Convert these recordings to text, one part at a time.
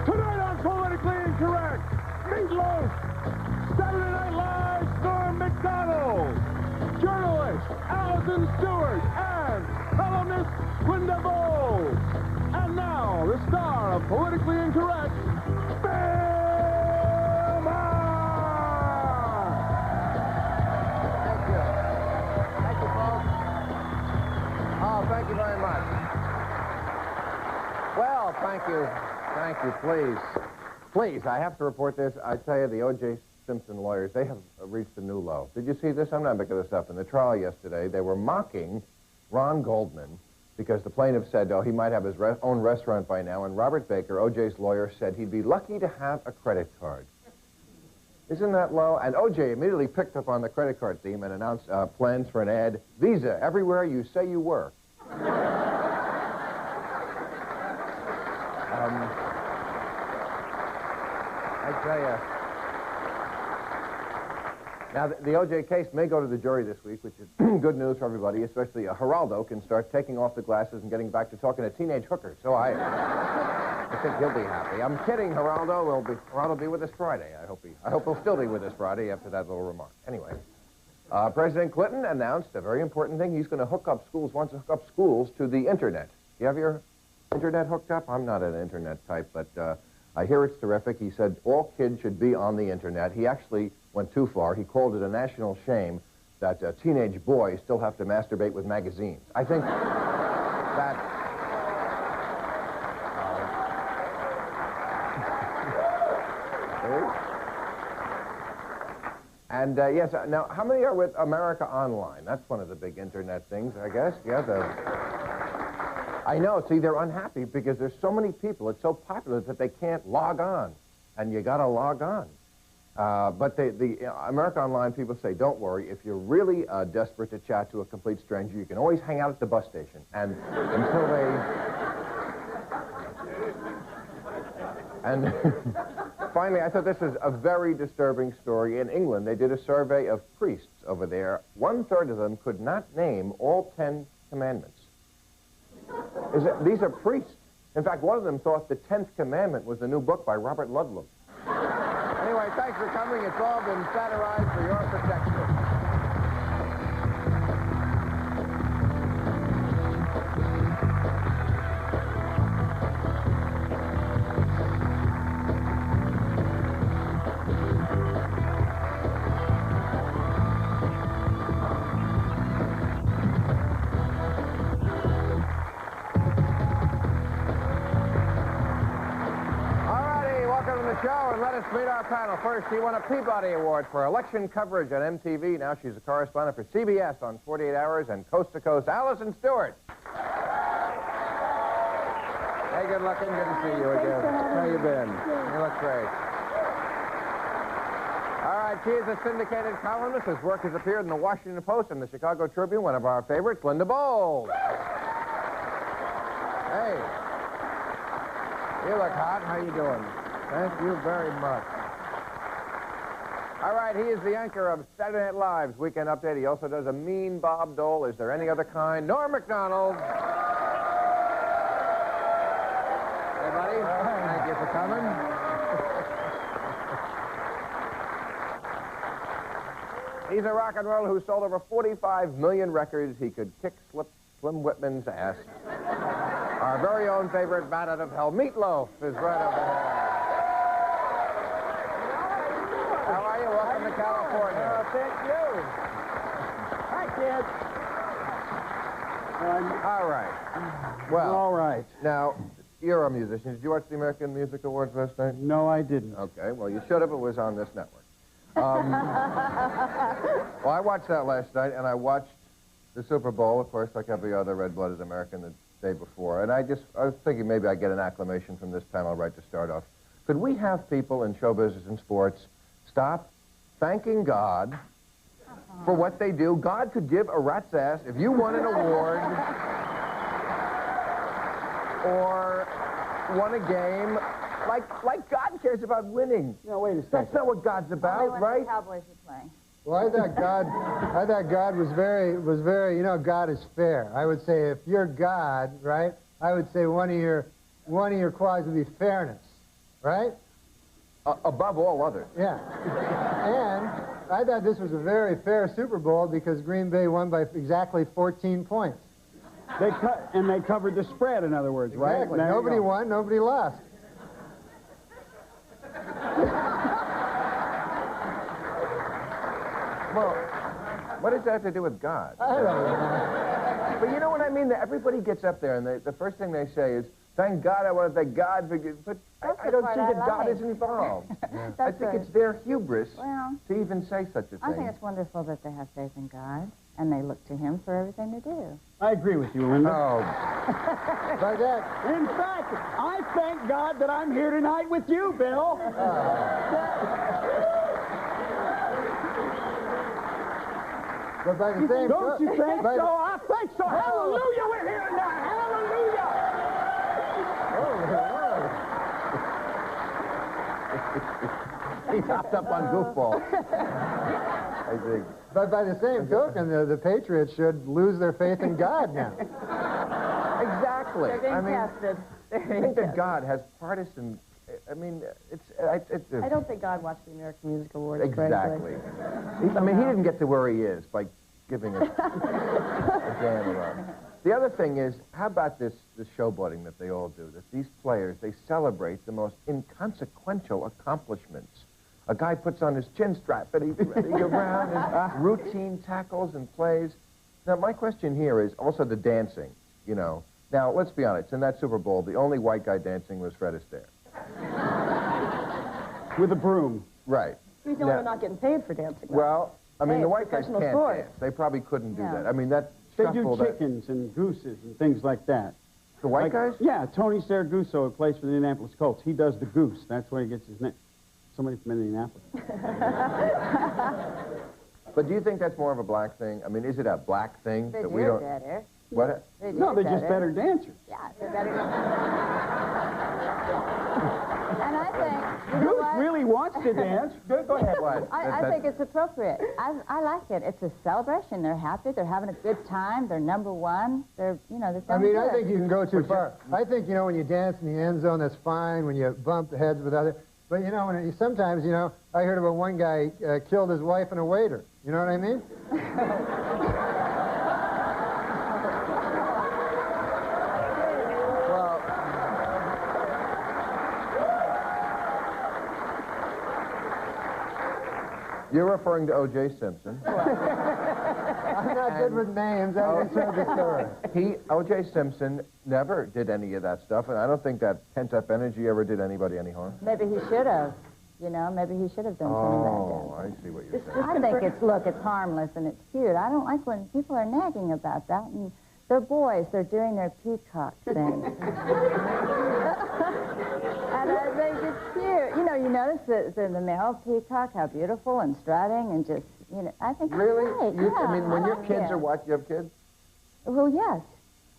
Tonight on Politically Incorrect, Meatloaf, Saturday Night Live's Norm Macdonald, journalist Alison Stewart, and columnist Linda Bowles. And now, the star of Politically Incorrect, Bill Maher! Thank you. Thank you, folks. Oh, thank you very much. Well, thank you. Thank you, please. Please, I have to report this. I tell you, the O.J. Simpson lawyers, they have reached a new low. Did you see this? I'm not making this up. In the trial yesterday, they were mocking Ron Goldman because the plaintiff said, oh, he might have his own restaurant by now, and Robert Baker, O.J.'s lawyer, said he'd be lucky to have a credit card. Isn't that low? And O.J. immediately picked up on the credit card theme and announced plans for an ad, Visa, everywhere you say you were. I tell you. Now, the O.J. case may go to the jury this week, which is good news for everybody, especially Geraldo can start taking off the glasses and getting back to talking to teenage hookers. So I think he'll be happy. I'm kidding, Geraldo. Geraldo will be with us Friday. I hope he'll still be with us Friday after that little remark. Anyway, President Clinton announced a very important thing. He's going to wants to hook up schools to the Internet. You have your Internet hooked up? I'm not an Internet type, but I hear it's terrific. He said all kids should be on the Internet. He actually went too far. He called it a national shame that teenage boys still have to masturbate with magazines. I think that... And, yes, now, how many are with America Online? That's one of the big Internet things, I guess. Yeah, I know. See, they're unhappy because there's so many people. It's so popular that they can't log on, and you got to log on. But the America Online people say, don't worry. If you're really desperate to chat to a complete stranger, you can always hang out at the bus station. And until they... And finally, I thought this was a very disturbing story. In England, they did a survey of priests over there. 1/3 of them could not name all 10 commandments. These are priests. In fact, one of them thought the 10th Commandment was the new book by Robert Ludlum. Anyway, thanks for coming. It's all been satirized for your protection. Show, and let us meet our panel. First, she won a Peabody Award for election coverage on MTV. Now she's a correspondent for CBS on 48 Hours and Coast to Coast. Alison Stewart. Hey, good looking. Good to see you again. How you been? You look great. All right, she is a syndicated columnist. His work has appeared in the Washington Post and the Chicago Tribune. One of our favorites, Linda Bowles. Hey. You look hot. How you doing? Thank you very much. All right, he is the anchor of Saturday Night Live's Weekend Update. He also does a mean Bob Dole. Is there any other kind? Norm Macdonald. Hey, buddy. Thank you for coming. He's a rock and roller who sold over 45 million records. He could kick Slim Whitman's ass. Our very own favorite bat out of hell, Meatloaf, is right over here. How are you? Welcome to California. Thank you. Hi, kids. All right. Well, all right. Now, you're a musician. Did you watch the American Music Awards last night? No, I didn't. Okay. Well, you should have. It was on this network. Well, I watched that last night, and I watched the Super Bowl, of course, like every other red-blooded American the day before. And I was thinking maybe I'd get an acclamation from this panel right to start off. Could we have people in show business and sports stop thanking God for what they do? God could give a rat's ass if you won an award or won a game. Like God cares about winning. No, wait a second. That's not what God's about, right? The Cowboys are playing. Well, I thought God was very, you know, God is fair. I would say if you're God, right, I would say one of your qualities would be fairness. right? Above all others. Yeah. And I thought this was a very fair Super Bowl because Green Bay won by exactly 14 points. They covered the spread, in other words, right? Exactly. Nobody won, nobody lost. Well, what does that have to do with God? I don't know. But you know what I mean? Everybody gets up there, and the first thing they say is, thank God, I want to thank God for... But I don't see that God is involved. I think it's their hubris to even say such a thing. I think it's wonderful that they have faith in God, and they look to him for everything to do. I agree with you, Linda. Oh. By that... In fact, I thank God that I'm here tonight with you, Bill. But by the same... Don't you think so? I think so. Hallelujah, we're here tonight. Hallelujah. He hopped up on goofball. I think. But by the same token, the Patriots should lose their faith in God now. Exactly. They're being I mean, tested. I think that God has partisan... I mean, I don't think God watched the American Music Awards. Exactly. I mean, he didn't get to where he is by giving it a damn about. The other thing is, how about this showboating that they all do? That these players, they celebrate the most inconsequential accomplishments. A guy puts on his chin strap and he's running around and routine tackles and plays. Now, my question here is also the dancing, you know. Now, let's be honest. In that Super Bowl, the only white guy dancing was Fred Astaire. With a broom. Right. He's the only one not getting paid for dancing. Though. Well, I mean, Hey, the white guys professional can't sport. dance. They probably couldn't do No. that. I mean, that They shuffle... do chickens and gooses and things like that. The white guys? Yeah, Tony Saraguso, who plays for the Indianapolis Colts, he does the goose. That's where he gets his name. Somebody from Indianapolis. But do you think that's more of a black thing? I mean, is it a black thing They that do we don't... better. What? They do No, they're just better dancers. Yeah, they're better. And I think, you know Goose what? really wants to dance. Go ahead. What? I think it's appropriate. I like it. It's a celebration. They're happy. They're having a good time. They're number one. They're, you know, they're I mean, I good. think you can go too far. I think, you know, when you dance in the end zone, that's fine. When you bump heads with others. But, you know, sometimes, you know, I heard about one guy killed his wife and a waiter. You know what I mean? You're referring to O.J. Simpson. I'm not good with names. I just heard the story. O.J. Simpson never did any of that stuff, and I don't think that pent-up energy ever did anybody any harm. Maybe he should have. You know, maybe he should have done some of that. Oh, I see what you're saying. I think it's harmless and it's cute. I don't like when people are nagging about that. And they're boys. They're doing their peacock thing. And I think it's cute. You know, you notice the male peacock, how beautiful and strutting and just, you know, I think Really? it's great. I mean, when your like kids it. are watching, you have kids? Well, yes.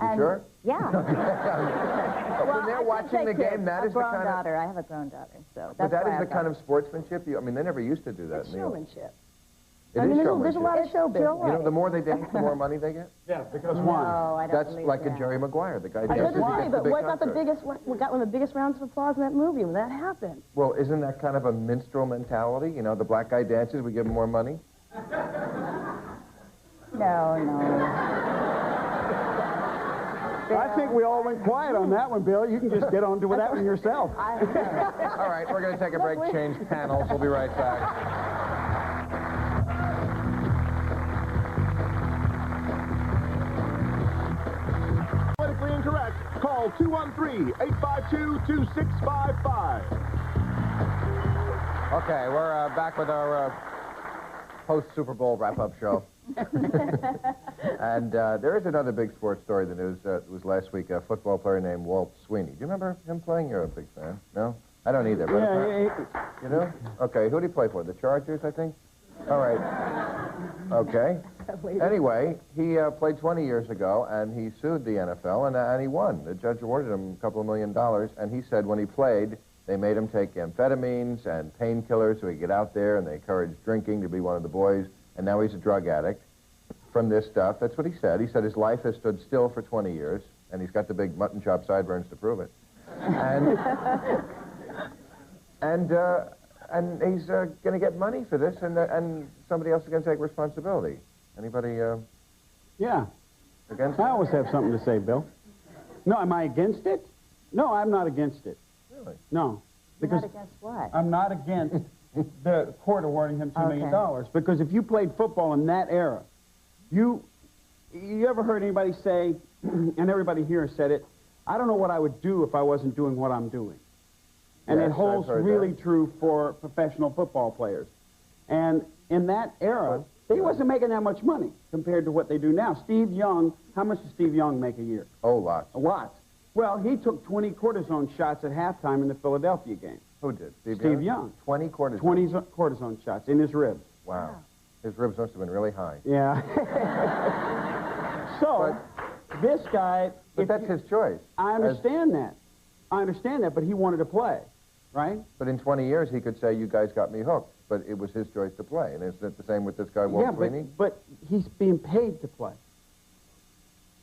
You sure? Yeah. But when they're watching the game, that is the kind of... daughter. I have a grown daughter, so But that's that why is the I've kind got- of sportsmanship you... I mean, they never used to do that. It's in the old- showmanship. It I is mean, there's showmanship. a lot of show business. You know, the more they dance, the more money they get. Yeah, because why? No, I don't That's believe like that. a Jerry Maguire, the guy I was dances going to say, against the but big what got the contract. biggest? We got one of the biggest rounds of applause in that movie when that happened. Well, isn't that kind of a minstrel mentality? You know, the black guy dances, we give him more money. No. I think we all went quiet on that one, Bill. You can just get on to that one yourself. All right, we're going to take a break, change panels. We'll be right back. Politically incorrect. Call 213-852-2655. Okay, we're back with our post-Super Bowl wrap-up show. And there is another big sports story in the news. It was last week, a football player named Walt Sweeney. Do you remember him playing? You're a big fan. No? I don't either. But Yeah, you know? Okay, who did he play for? The Chargers, I think? All right. Okay. Anyway, he played 20 years ago, and he sued the NFL, and he won. The judge awarded him a couple of $1 million, and he said when he played, they made him take amphetamines and painkillers so he'd get out there, and they encouraged drinking to be one of the boys, and now he's a drug addict from this stuff. That's what he said. He said his life has stood still for 20 years, and he's got the big mutton chop sideburns to prove it. And And he's going to get money for this, and somebody else is going to take responsibility. Anybody Yeah. against I it? always have something to say, Bill. No, am I against it? No, I'm not against it. Really? No. You're not against what? I'm not against the court awarding him $2 million. Okay. Because if you played football in that era, you ever heard anybody say, and everybody here said it, I don't know what I would do if I wasn't doing what I'm doing. And Yes, it holds I've heard really that. true for professional football players. And in that era, they wasn't making that much money compared to what they do now. Steve Young, how much does Steve Young make a year? Oh, lots. A lot. Well, he took 20 cortisone shots at halftime in the Philadelphia game. Who did? Steve Young. 20 cortisone. 20 cortisone shots in his ribs. Wow. His ribs must have been really high. Yeah. So, this guy... But if that's you- his choice. I understand that. I understand that, but he wanted to play, right? But in 20 years, he could say, you guys got me hooked. But it was his choice to play. And isn't it the same with this guy, Walt Sweeney? but he's being paid to play,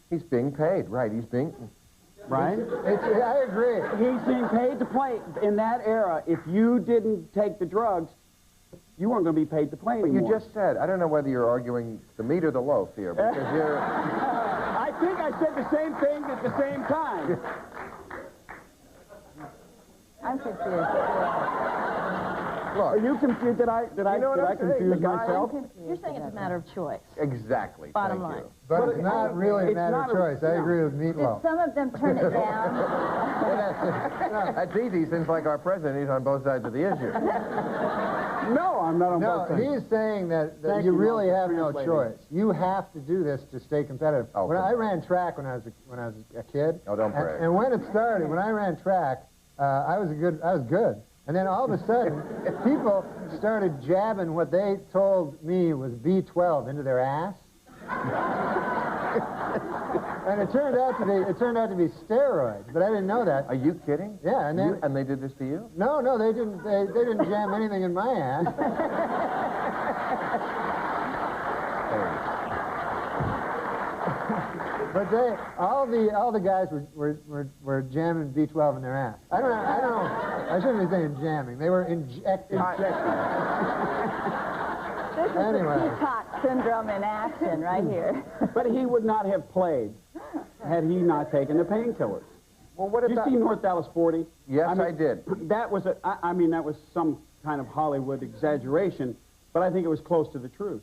He's being paid, right. He's being... right? I agree. He's being paid to play. In that era, if you didn't take the drugs, you weren't going to be paid to play But you anymore. just said, I don't know whether you're arguing the meat or the loaf here, because you're... I think I said the same thing at the same time. I'm confused. Are you confused? Did I You know what I'm saying? confuse The guy- myself? You're saying it's a matter of choice. Exactly. Bottom Thank line. you. But it's not really a it's matter of not a- choice. I no. agree with Did Meatloaf. some of them turn it down? That's easy, since like our president, he's on both sides of the issue. No, I'm not on No, both sides. he's saying that Thank you you, really Mom, have for no translating. choice. You have to do this to stay competitive. Oh, When come I on. ran track when I was a kid. Oh, don't brag. And when it started, when I ran track, I was good. And then all of a sudden, people started jabbing what they told me was B12 into their ass. And it turned out to be steroids, but I didn't know that. Are you kidding? Yeah, and then And they did this to you? no, they didn't. They didn't jam anything in my ass. But all the guys were jamming B12 in their ass. I don't know. I shouldn't be saying jamming. They were injecting. This is Anyway. the peacock syndrome in action right here. But he would not have played had he not taken the painkillers. Well, what You about... see North Dallas 40? Yes, mean, I did. That was I mean, that was some kind of Hollywood exaggeration, but I think it was close to the truth.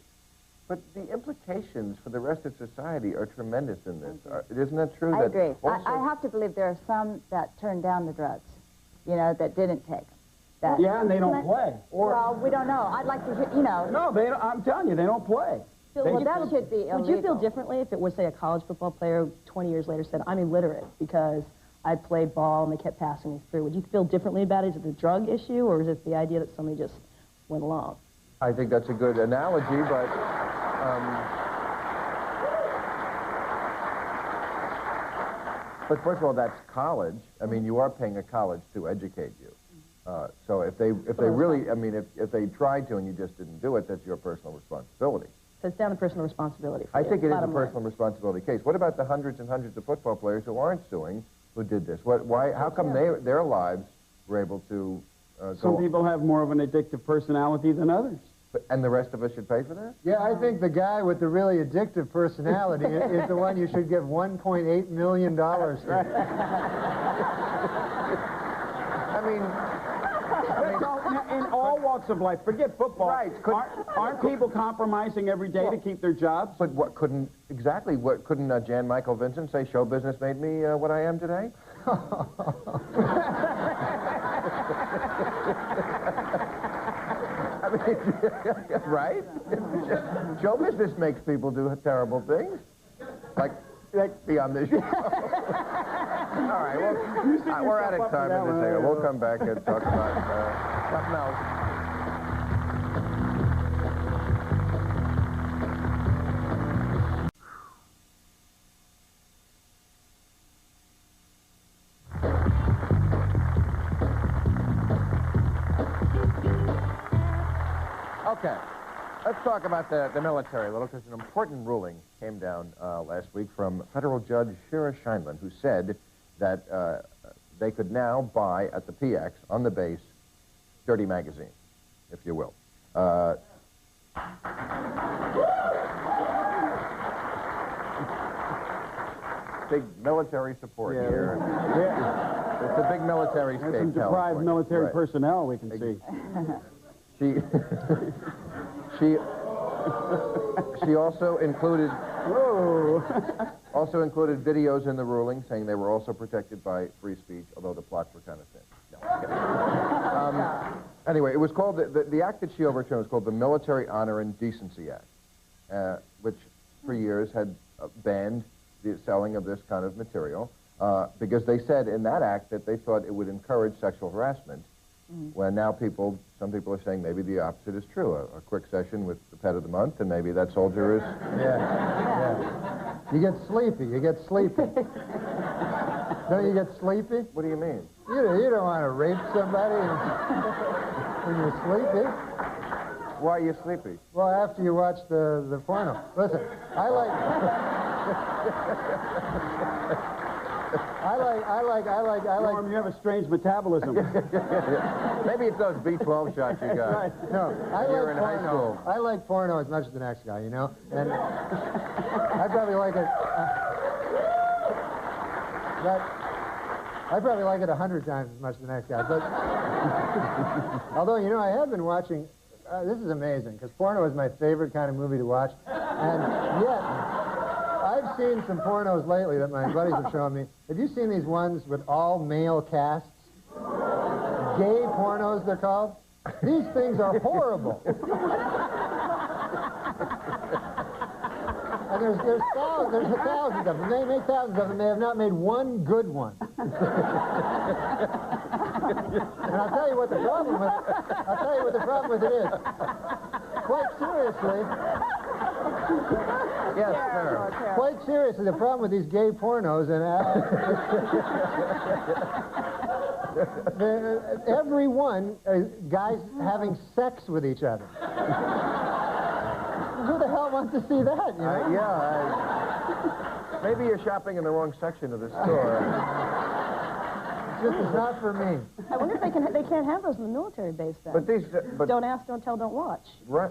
But the implications for the rest of society are tremendous in this. Isn't that true? I that agree. Also, I have to believe there are some that turned down the drugs, that didn't take them. That, Yeah, and they don't play. Well, we don't know. I'd like to hear, No, they don't, I'm telling you, they don't play. Well, that should be illegal. Would you feel differently if it was, say, a college football player 20 years later said, I'm illiterate because I played ball and they kept passing me through? Would you feel differently about it? Is it the drug issue, or is it the idea that somebody just went along? I think that's a good analogy, but... But first of all, that's college. I mean, you are paying a college to educate you. So if they really, I mean, if they tried to and you just didn't do it, that's your personal responsibility. So it's down to personal responsibility for I you, think it is a bottom line. personal responsibility case. What about the hundreds and hundreds of football players who aren't suing, who did this? Why? How come their lives were able to Some go? people have more of an addictive personality than others. And the rest of us should pay for that? Yeah, I think the guy with the really addictive personality is the one you should give $1.8 million to. I mean, In all walks of life, forget football. Right. Aren't people compromising every day to keep their jobs? but couldn't Jan Michael Vincent say show business made me what I am today? I mean, right? Show business makes people do terrible things, like be on this show. All right, well, we're out of time in this area. We'll come back and talk about something else. Okay, let's talk about the military a little, because an important ruling came down last week from federal judge Shira Scheindlin, who said that they could now buy at the PX on the base dirty magazine, if you will. Big military support here. Yeah. It's a big military state. There's some deprived military personnel we can see. She also included Whoa. also included videos in the ruling saying they were also protected by free speech, although the plots were kind of thin. No, anyway, it was called the act that she overturned was called the Military Honor and Decency Act, which for years had banned the selling of this kind of material because they said in that act that they thought it would encourage sexual harassment. When now some people are saying maybe the opposite is true. A quick session with the pet of the month, and maybe that soldier is... Yeah. You get sleepy. You get sleepy. Don't you get sleepy? What do you mean? You don't want to rape somebody when you're sleepy. Why are you sleepy? Well, after you watch the porno. Listen, I like... Norm, you have a strange metabolism. Maybe it's those B12 shots you got. Right. No, You're in high school. I like porno as much as the next guy, you know? And I probably like it... I probably like it 100 times as much as the next guy. But although, you know, I have been watching... this is amazing, because porno is my favorite kind of movie to watch. And yet... I've seen some pornos lately that my buddies have shown me. Have you seen these ones with all male casts? Gay pornos, they're called. These things are horrible. And there's thousands of them. They make thousands of them. They have not made one good one. And I'll tell you what the problem with it is. Quite seriously. Yes, sir. Quite seriously, the problem with these gay pornos, and every one guys having sex with each other. Who the hell wants to see that? You know? Maybe you're shopping in the wrong section of the store. It's not for me. I wonder if they can't have those in the military base then. But don't ask, don't tell, don't watch. Right.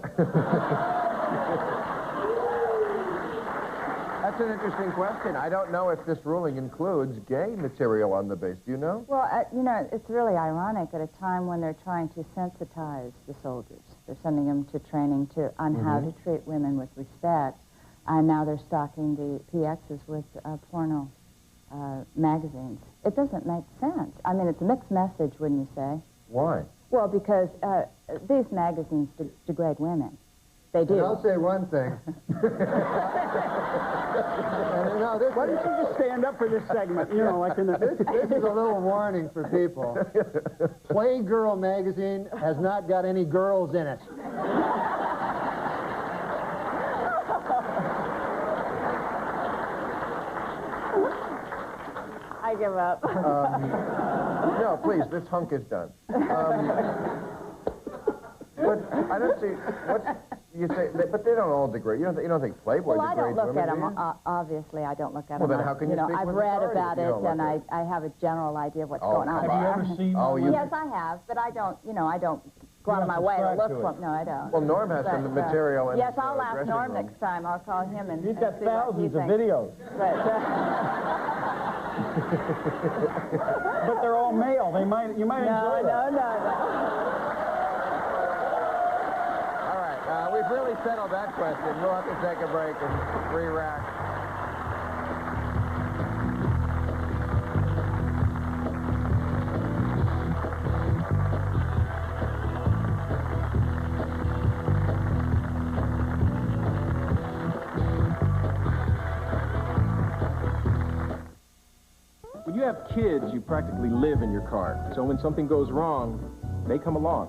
That's an interesting question. I don't know if this ruling includes gay material on the base. Do you know? Well, you know, it's really ironic at a time when they're trying to sensitize the soldiers. They're sending them to training on how to treat women with respect, and now they're stocking the PXs with porno magazines. It doesn't make sense. I mean, it's a mixed message, wouldn't you say? Why? Well, because these magazines degrade women. They do. And I'll say one thing. Why don't you just stand up for this segment? You know, like in the... This is a little warning for people. Playgirl magazine has not got any girls in it. I give up. No, please, this hunk is done. But I don't see what's you say. But they don't all degrade. You don't think Playboy well, degrades women? Well, I don't look at them. Obviously, I don't look at them. Well, then how can you speak I've with read authority about if you it, don't and look I have a general idea of what's Oh, going on come there. on. Have you ever seen Oh, you... Yes, I have, but I don't. You know, I don't go out of my way to look for them. No, I don't. Well, Norm has some material in yes, his, I'll ask dressing Norm room. next time. I'll call him and. He's got see what he thousands of thinks. videos. But, But they're all male. You might enjoy that. No. We've really settled that question. We'll have to take a break and re-rack. When you have kids, you practically live in your car. So when something goes wrong, they come along.